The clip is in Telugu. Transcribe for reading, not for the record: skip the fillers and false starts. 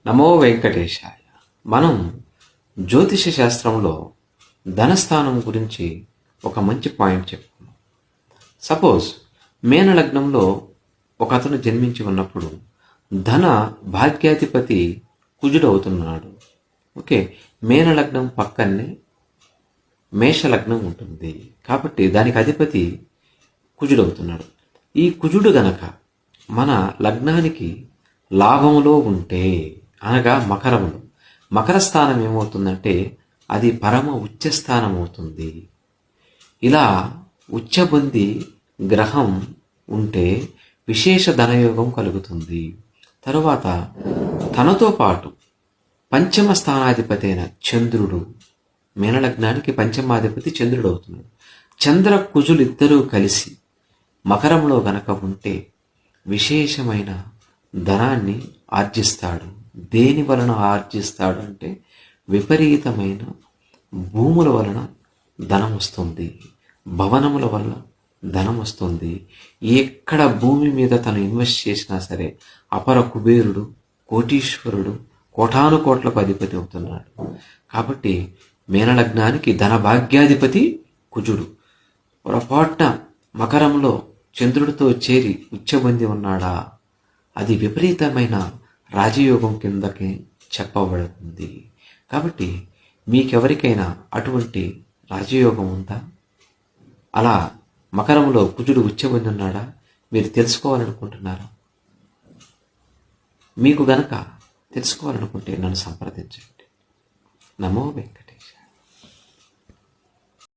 నమో వెంకటేశాయ. మనం జ్యోతిష శాస్త్రంలో ధనస్థానం గురించి ఒక మంచి పాయింట్ చెప్పుకున్నాం. సపోజ్ మేన లగ్నంలో ఒక అతను జన్మించి ఉన్నప్పుడు ధన భాగ్యాధిపతి కుజుడు అవుతున్నాడు. ఓకే, మేన లగ్నం పక్కనే మేష లగ్నం ఉంటుంది కాబట్టి దానికి అధిపతి కుజుడు అవుతున్నాడు. ఈ కుజుడు గనక మన లగ్నానికి లాభంలో ఉంటే, అనగా మకరంలో, మకర స్థానం ఏమవుతుందంటే అది పరమ ఉచ్చస్థానం అవుతుంది. ఇలా ఉచ్చబొంది గ్రహం ఉంటే విశేష ధనయోగం కలుగుతుంది. తరువాత తనతో పాటు పంచమ స్థానాధిపతి అయిన చంద్రుడు, మీనలగ్నానికి పంచమాధిపతి చంద్రుడు అవుతున్నాడు. చంద్ర కుజులు ఇద్దరూ కలిసి మకరంలో గనక ఉంటే విశేషమైన ధనాన్ని ఆర్జిస్తాడు. దేని వలన ఆర్జిస్తాడు అంటే విపరీతమైన భూముల వలన ధనం వస్తుంది, భవనముల వల్ల ధనం వస్తుంది. ఎక్కడ భూమి మీద తను ఇన్వెస్ట్ చేసినా సరే అపర కుబేరుడు, కోటీశ్వరుడు, కోటాను కోట్లకు అధిపతి అవుతున్నాడు. కాబట్టి మీనలగ్నానికి ధన భాగ్యాధిపతి కుజుడు. పొరపాటున మకరంలో చంద్రుడితో చేరి ఉచ్చబంది ఉన్నాడా, అది విపరీతమైన రాజయోగం కిందకి చెప్పబడుతుంది. కాబట్టి మీకెవరికైనా అటువంటి రాజయోగం ఉందా, అలా మకరంలో కుజుడు ఉచ్చబంది ఉన్నాడా, మీరు తెలుసుకోవాలనుకుంటున్నారా? మీకు గనక తెలుసుకోవాలనుకుంటే నన్ను సంప్రదించండి. నమో వెంకట.